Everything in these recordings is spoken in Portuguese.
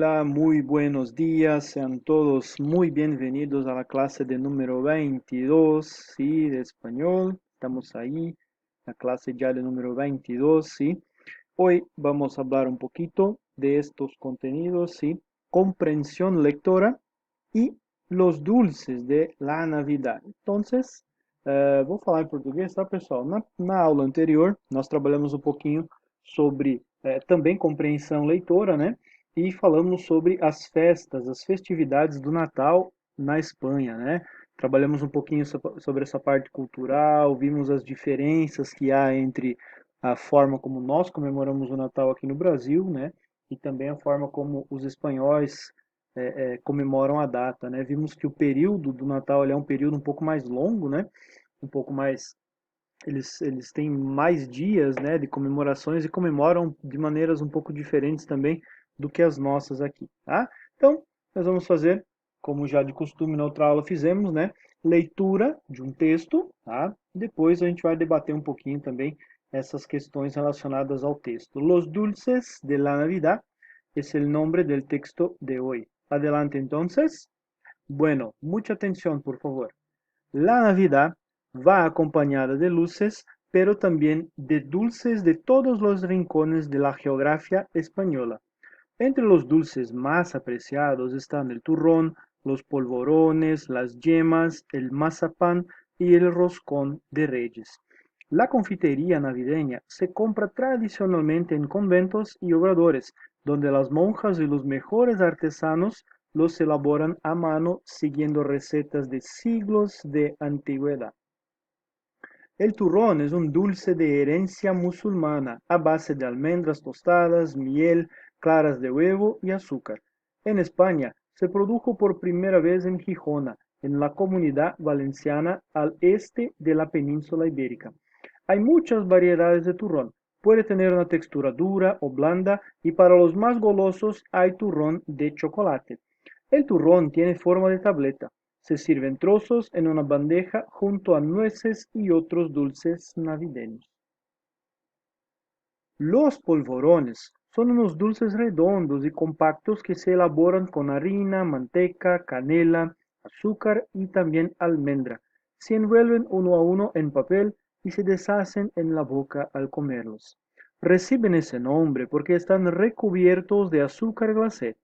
Hola, muy buenos días, sean todos muy bienvenidos a la clase de número 22, ¿sí? De español. Estamos ahí, la clase ya de número 22, ¿sí? Hoy vamos a hablar un poquito de estos contenidos, ¿sí? Comprensión lectora y los dulces de la Navidad. Entonces, vou falar em português, tá, pessoal? Na aula anterior, nós trabalhamos um pouquinho sobre também compreensão leitora, né? E falamos sobre as festas, as festividades do Natal na Espanha, né? Trabalhamos um pouquinho sobre essa parte cultural, vimos as diferenças que há entre a forma como nós comemoramos o Natal aqui no Brasil, né? E também a forma como os espanhóis comemoram a data, né? Vimos que o período do Natal é um período um pouco mais longo, né? Um pouco mais eles têm mais dias, né, de comemorações e comemoram de maneiras um pouco diferentes também do que as nossas aqui, tá? Então, nós vamos fazer, como já de costume na outra aula fizemos, né, leitura de um texto, tá? Depois a gente vai debater um pouquinho também essas questões relacionadas ao texto. Los dulces de la Navidad es el nombre del texto de hoy. Adelante entonces. Bueno, mucha atención, por favor. La Navidad va acompañada de luces, pero también de dulces de todos los rincones de la geografía española. Entre los dulces más apreciados están el turrón, los polvorones, las yemas, el mazapán y el roscón de Reyes. La confitería navideña se compra tradicionalmente en conventos y obradores, donde las monjas y los mejores artesanos los elaboran a mano siguiendo recetas de siglos de antigüedad. El turrón es un dulce de herencia musulmana a base de almendras tostadas, miel, claras de huevo y azúcar. En España se produjo por primera vez en Gijona, en la Comunidad Valenciana al este de la península ibérica. Hay muchas variedades de turrón. Puede tener una textura dura o blanda y para los más golosos hay turrón de chocolate. El turrón tiene forma de tableta. Se sirve en trozos en una bandeja junto a nueces y otros dulces navideños. Los polvorones son unos dulces redondos y compactos que se elaboran con harina, manteca, canela, azúcar y también almendra. Se envuelven uno a uno en papel y se deshacen en la boca al comerlos. Reciben ese nombre porque están recubiertos de azúcar glacé.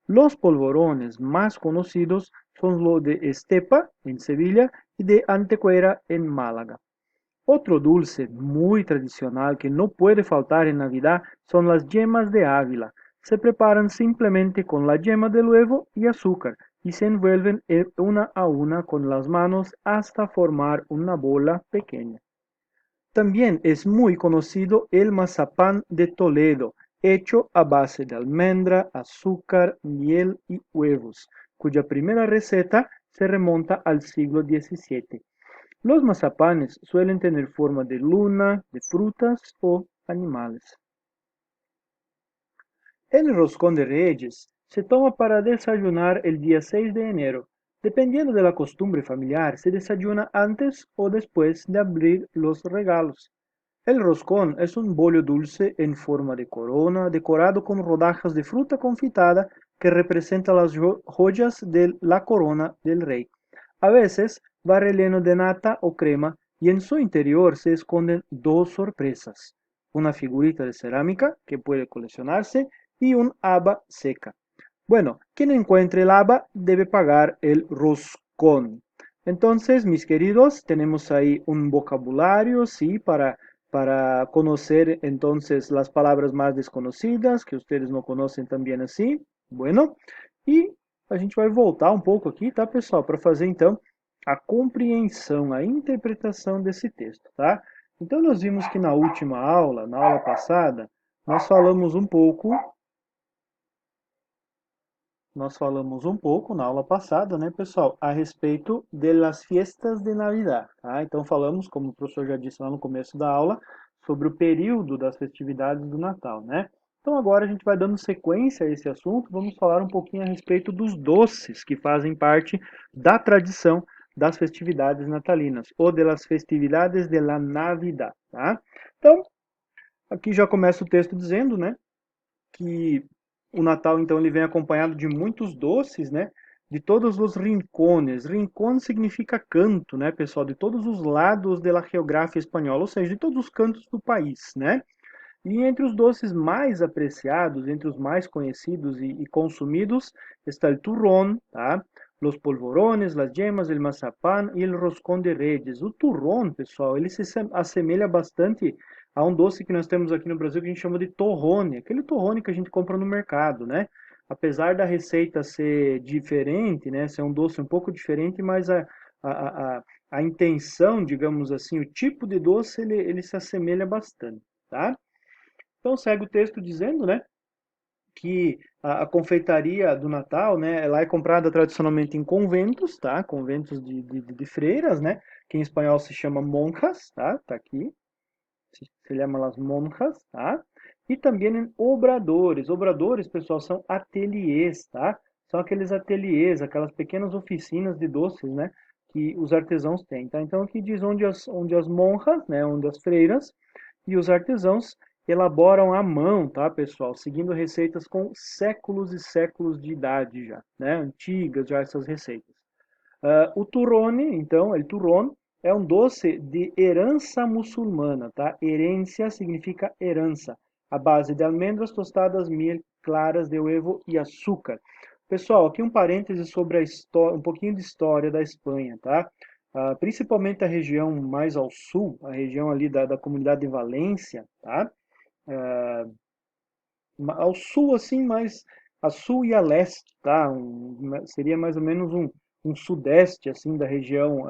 Los polvorones más conocidos son los de Estepa en Sevilla y de Antequera en Málaga. Otro dulce muy tradicional que no puede faltar en Navidad son las yemas de Ávila. Se preparan simplemente con la yema del huevo y azúcar y se envuelven una a una con las manos hasta formar una bola pequeña. También es muy conocido el mazapán de Toledo, hecho a base de almendra, azúcar, miel y huevos, cuya primera receta se remonta al siglo XVII. Los mazapanes suelen tener forma de luna, de frutas o animales. El roscón de Reyes se toma para desayunar el día 6 de enero. Dependiendo de la costumbre familiar, se desayuna antes o después de abrir los regalos. El roscón es un bollo dulce en forma de corona, decorado con rodajas de fruta confitada que representa las joyas de la corona del rey. A veces va relleno de nata o crema y en su interior se esconden dos sorpresas: una figurita de cerámica que puede coleccionarse y un haba seca. Bueno, quien encuentre el haba debe pagar el roscón. Entonces, mis queridos, tenemos ahí un vocabulario, sí, para conocer entonces las palabras más desconocidas, que ustedes não conhecem também assim. Bueno, e a gente vai voltar um pouco aqui, tá, pessoal, para fazer então a compreensão, a interpretação desse texto, tá? Então nós vimos que na última aula, na aula passada, nós falamos um pouco na aula passada, né, pessoal, a respeito das fiestas de Navidad, tá? Então falamos, como o professor já disse lá no começo da aula, sobre o período das festividades do Natal, né? Então agora a gente vai dando sequência a esse assunto, vamos falar um pouquinho a respeito dos doces que fazem parte da tradição das festividades natalinas, ou de las festividades de la Navidad, tá? Então, aqui já começa o texto dizendo, né, que O Natal, então, ele vem acompanhado de muitos doces, né? De todos os rincones. Rincón significa canto, né, pessoal? De todos os lados da geografia espanhola, ou seja, de todos os cantos do país, né? E entre os doces mais apreciados, entre os mais conhecidos e consumidos, está o turrón, tá? Los polvorones, las yemas, el mazapán e el roscón de reyes. O turrón, pessoal, ele se assemelha bastante a um doce que nós temos aqui no Brasil que a gente chama de torrone, aquele torrone que a gente compra no mercado, né? Apesar da receita ser diferente, né, ser um doce um pouco diferente, mas a, a, a intenção, digamos assim, o tipo de doce, ele se assemelha bastante, tá? Então segue o texto dizendo, né, que a confeitaria do Natal, né, ela é comprada tradicionalmente em conventos, tá? Conventos de freiras, né? Que em espanhol se chama monjas, tá? Tá aqui. Se chama las monjas, tá? E também em obradores. Obradores, pessoal, são ateliês, tá? São aqueles ateliês, aquelas pequenas oficinas de doces, né? Que os artesãos têm, tá? Então aqui diz onde as monjas, né? Onde as freiras e os artesãos elaboram à mão, tá, pessoal? Seguindo receitas com séculos e séculos de idade já, né? Antigas já essas receitas. O turrone, então, el turrón, é um doce de herança muçulmana, tá? Herência significa herança. A base de almendras tostadas, miel, claras de ovo e açúcar. Pessoal, aqui um parêntese sobre a história, um pouquinho de história da Espanha, tá? Principalmente a região mais ao sul, a região ali da comunidade de Valência, tá? Ao sul, assim, mais a sul e a leste, tá? Seria mais ou menos um sudeste, assim, da região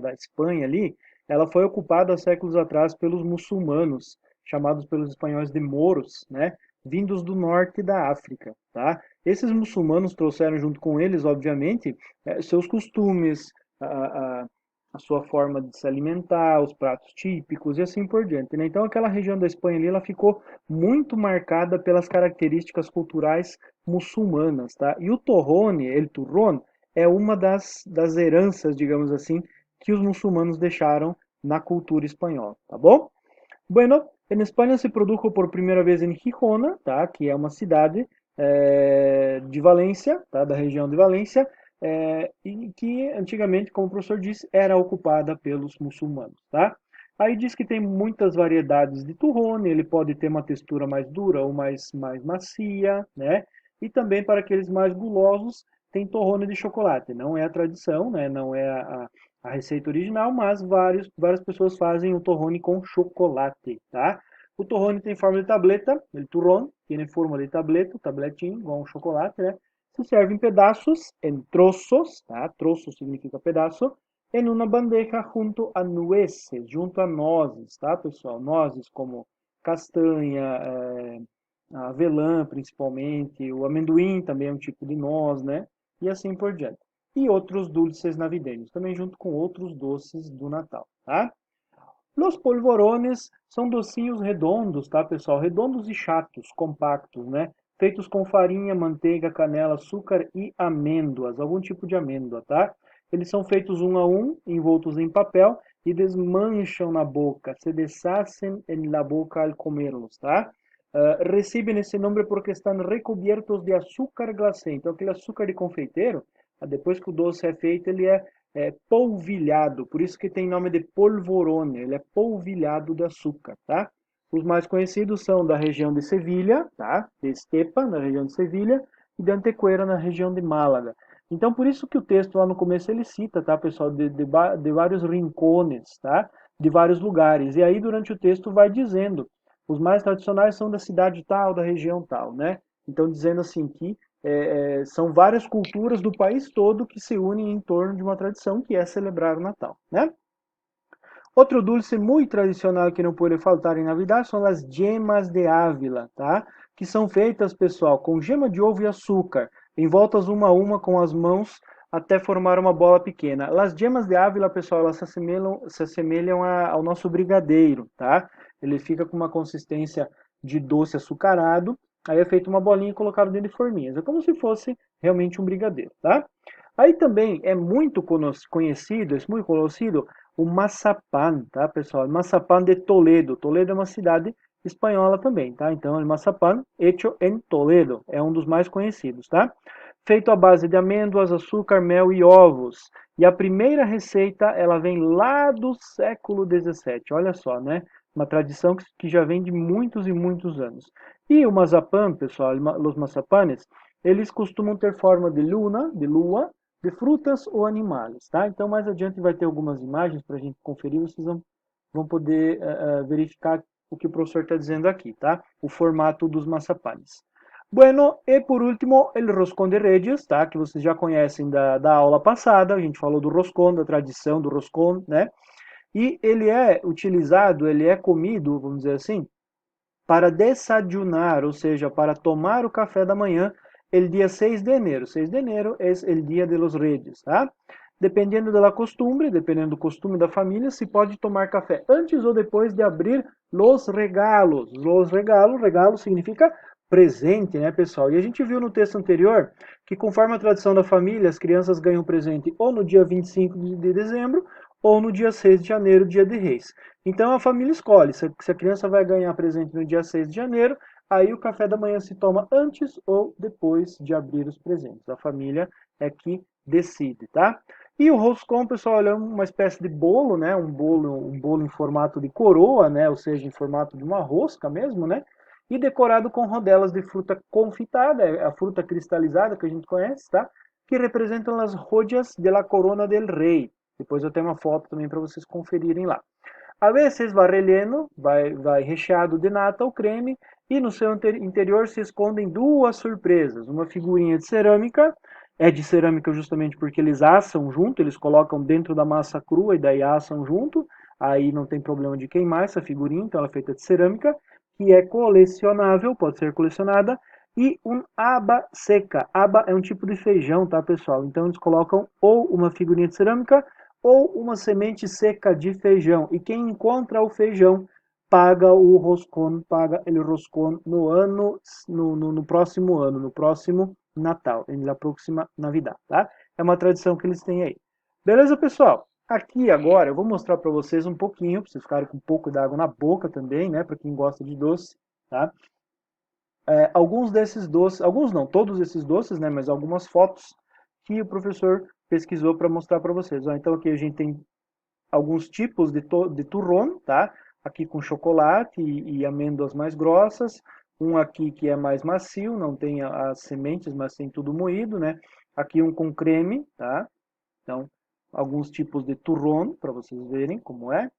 da Espanha ali. Ela foi ocupada há séculos atrás pelos muçulmanos, chamados pelos espanhóis de moros, né? Vindos do norte da África, tá? Esses muçulmanos trouxeram junto com eles, obviamente, seus costumes, a, a, a sua forma de se alimentar, os pratos típicos e assim por diante, né? Então aquela região da Espanha ali, ela ficou muito marcada pelas características culturais muçulmanas, tá? E o torrone, el turrón, é uma das heranças, digamos assim, que os muçulmanos deixaram na cultura espanhola, tá bom? Bueno, en España se produjo por primera vez en Gijona, tá? Que é uma cidade de Valência, tá? Da região de Valência, e que antigamente, como o professor disse, era ocupada pelos muçulmanos, tá? Aí diz que tem muitas variedades de turrone, ele pode ter uma textura mais dura ou mais macia, né? E também para aqueles mais gulosos, tem torrone de chocolate. Não é a tradição, né? Não é a receita original, mas várias pessoas fazem o torrone com chocolate, tá? O torrone tem forma de tableta, o turrón tem forma de tableta, tabletinho, igual um chocolate, né? Se serve em pedaços, em troços, tá? Troço significa pedaço, em uma bandeja junto a nueces, junto a nozes, tá, pessoal? Nozes como castanha, a avelã, principalmente, o amendoim também é um tipo de noz, né? E assim por diante. E outros dulces navideños, também junto com outros doces do Natal, tá? Los polvorones são docinhos redondos, tá, pessoal? Redondos e chatos, compactos, né? Feitos com farinha, manteiga, canela, açúcar e amêndoas, algum tipo de amêndoa, tá? Eles são feitos um a um, envoltos em papel e desmancham na boca, se deshacen en la boca al comerlos, tá? Recebem esse nome porque estão recubiertos de açúcar glacê. Então, aquele açúcar de confeiteiro, depois que o doce é feito, ele é polvilhado, por isso que tem nome de polvorone, ele é polvilhado de açúcar, tá? Os mais conhecidos são da região de Sevilha, tá? De Estepa, na região de Sevilha, e de Antequera, na região de Málaga. Então, por isso que o texto lá no começo ele cita, tá, pessoal, de vários rincones, tá? De vários lugares. E aí, durante o texto, vai dizendo, os mais tradicionais são da cidade tal, da região tal, né? Então, dizendo assim que são várias culturas do país todo que se unem em torno de uma tradição que é celebrar o Natal, né? Outro dulce muito tradicional que não pode faltar em Navidad são as gemas de Ávila, tá? Que são feitas, pessoal, com gema de ovo e açúcar, envoltas uma a uma com as mãos até formar uma bola pequena. As gemas de Ávila, pessoal, elas se assemelham ao nosso brigadeiro, tá? Ele fica com uma consistência de doce açucarado, aí é feita uma bolinha e colocado dentro de forminhas. É como se fosse realmente um brigadeiro, tá? Aí também é muito conhecido o maçapã, tá, pessoal? Maçapã de Toledo. Toledo é uma cidade espanhola também, tá? Então, el mazapán hecho en Toledo é um dos mais conhecidos, tá? Feito à base de amêndoas, açúcar, mel e ovos. E a primeira receita, ela vem lá do século XVII, olha só, né? Uma tradição que já vem de muitos e muitos anos. E o mazapán, pessoal, os mazapanes, eles costumam ter forma de luna, de lua, de frutas ou animais, tá? Então, mais adiante vai ter algumas imagens para a gente conferir, vocês vão poder verificar o que o professor está dizendo aqui, tá? O formato dos maçapanes. Bueno, e por último, el roscón de Reyes, tá? Que vocês já conhecem da aula passada, a gente falou do roscón, da tradição do roscón, né? E ele é utilizado, ele é comido, vamos dizer assim, para desayunar, ou seja, para tomar o café da manhã, el dia 6 de enero. 6 de enero é el dia de los Reyes, tá? Dependendo da costumbre, dependendo do costume da família, se pode tomar café antes ou depois de abrir los regalos. Los regalos, regalo significa presente, né, pessoal? E a gente viu no texto anterior que, conforme a tradição da família, as crianças ganham presente ou no dia 25 de dezembro ou no dia 6 de janeiro, dia de Reis. Então a família escolhe se a criança vai ganhar presente no dia 6 de janeiro, aí o café da manhã se toma antes ou depois de abrir os presentes. A família é que decide, tá? E o roscon, pessoal, é uma espécie de bolo, né? Um bolo em formato de coroa, né? Ou seja, em formato de uma rosca mesmo, né? E decorado com rodelas de fruta confitada, a fruta cristalizada que a gente conhece, tá? Que representam as rojas de la corona del rei. Depois eu tenho uma foto também para vocês conferirem lá. A vezes vai relleno, vai recheado de nata ou creme, e no seu interior se escondem duas surpresas. Uma figurinha de cerâmica, é de cerâmica justamente porque eles assam junto, eles colocam dentro da massa crua e daí assam junto, aí não tem problema de queimar essa figurinha, então ela é feita de cerâmica, que é colecionável, pode ser colecionada, e um aba seca. Aba é um tipo de feijão, tá, pessoal? Então eles colocam ou uma figurinha de cerâmica ou uma semente seca de feijão. E quem encontra o feijão paga o roscón, paga ele roscón no ano, no próximo ano, no próximo Natal, na próxima Navidad, tá? É uma tradição que eles têm aí. Beleza, pessoal? Aqui agora eu vou mostrar para vocês um pouquinho, para vocês ficarem com um pouco d'água na boca também, né? Para quem gosta de doce, tá? Alguns desses doces, alguns não, todos esses doces, né? Mas algumas fotos que o professor pesquisou para mostrar para vocês. Ó, então aqui a gente tem alguns tipos de turrón, tá? Aqui com chocolate e amêndoas mais grossas. Um aqui que é mais macio, não tem as sementes, mas tem tudo moído, né? Aqui um com creme, tá? Então, alguns tipos de turrón, para vocês verem como é.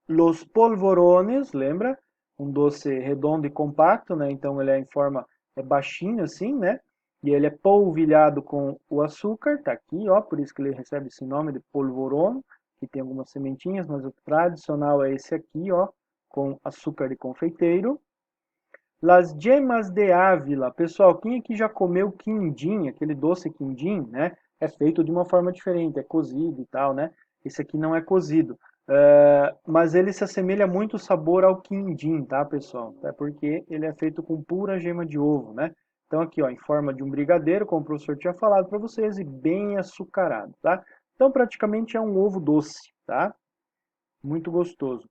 Los polvorones, lembra? Um doce redondo e compacto, né? Então ele é em forma baixinho assim, né? E ele é polvilhado com o açúcar, tá aqui, ó, por isso que ele recebe esse nome de polvorón, que tem algumas sementinhas, mas o tradicional é esse aqui, ó, com açúcar de confeiteiro. Las yemas de Ávila, pessoal, quem aqui já comeu quindim, aquele doce quindim, né? É feito de uma forma diferente, é cozido e tal, né? Esse aqui não é cozido. Mas ele se assemelha muito o sabor ao quindim, tá, pessoal? É porque ele é feito com pura gema de ovo, né? Então aqui, ó, em forma de um brigadeiro, como o professor tinha falado para vocês, e bem açucarado, tá? Então praticamente é um ovo doce, tá? Muito gostoso.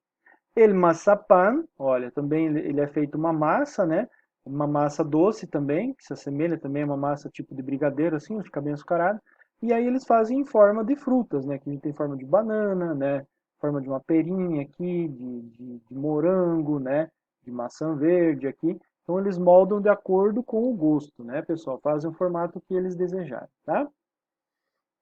El maçapán, olha, também ele é feito uma massa, né? Uma massa doce também, que se assemelha também a uma massa tipo de brigadeiro, assim, fica bem açucarado. E aí eles fazem em forma de frutas, né? Que tem forma de banana, né? Forma de uma perinha aqui, de morango, né? De maçã verde aqui. Então eles moldam de acordo com o gosto, né, pessoal? Fazem o formato que eles desejarem, tá?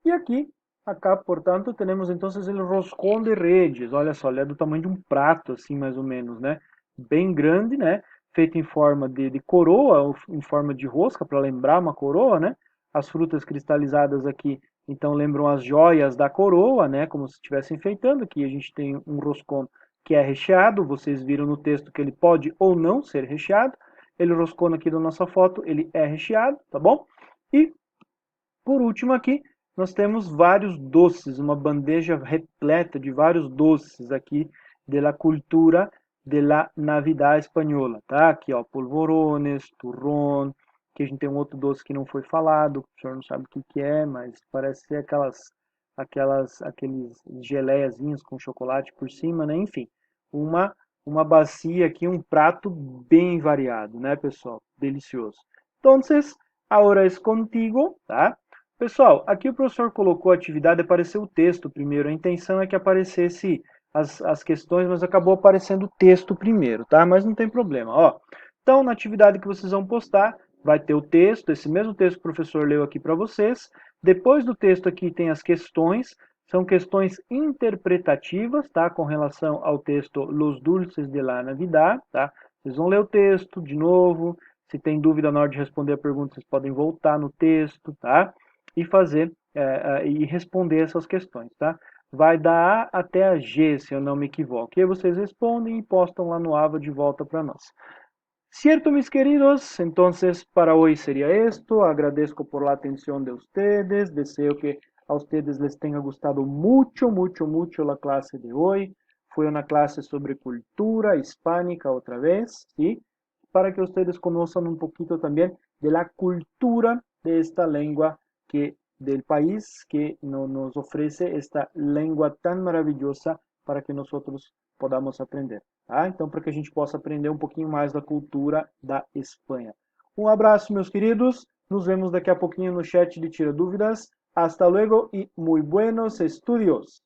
E aqui, acá, portanto, temos então o roscón de Reyes. Olha só, ele é do tamanho de um prato, assim, mais ou menos, né? Bem grande, né? Feito em forma de coroa, em forma de rosca, para lembrar uma coroa, né? As frutas cristalizadas aqui, então, lembram as joias da coroa, né? Como se estivesse enfeitando. Aqui a gente tem um roscón que é recheado. Vocês viram no texto que ele pode ou não ser recheado. Ele roscón aqui da nossa foto, ele é recheado, tá bom? E por último aqui, nós temos vários doces, uma bandeja repleta de vários doces aqui de la cultura de la Navidad espanhola, tá? Aqui, ó, polvorones, turrón, que a gente tem um outro doce que não foi falado, o senhor não sabe o que que é, mas parece ser aqueles geleiazinhos com chocolate por cima, né? Enfim, uma uma bacia aqui, um prato bem variado, né, pessoal? Delicioso. Então, agora é contigo, tá? Pessoal, aqui o professor colocou a atividade, apareceu o texto primeiro. A intenção é que aparecesse as questões, mas acabou aparecendo o texto primeiro, tá? Mas não tem problema, ó. Então, na atividade que vocês vão postar, vai ter o texto, esse mesmo texto que o professor leu aqui para vocês. Depois do texto aqui tem as questões, são questões interpretativas, tá? Com relação ao texto Los Dulces de la Navidad, tá? Vocês vão ler o texto de novo. Se tem dúvida na hora de responder a pergunta, vocês podem voltar no texto, tá? E fazer e responder essas questões, tá? Vai da A até a G, se eu não me equivoco. E aí vocês respondem e postam lá no Ava de volta para nós. Cierto, mis queridos, entonces para hoy sería esto. Agradezco por la atención de ustedes. Deseo que a ustedes les tenga gustado mucho, mucho, mucho la clase de hoy. Fue una clase sobre cultura hispánica otra vez, ¿sí? Para que ustedes conozcan un poquito también de la cultura de esta lengua que del país que nos ofrece esta lengua tan maravillosa para que nosotros podamos aprender. Tá? Então, para que a gente possa aprender um pouquinho mais da cultura da Espanha. Um abraço, meus queridos. Nos vemos daqui a pouquinho no chat de Tira Dúvidas. Hasta luego e muy buenos estudios.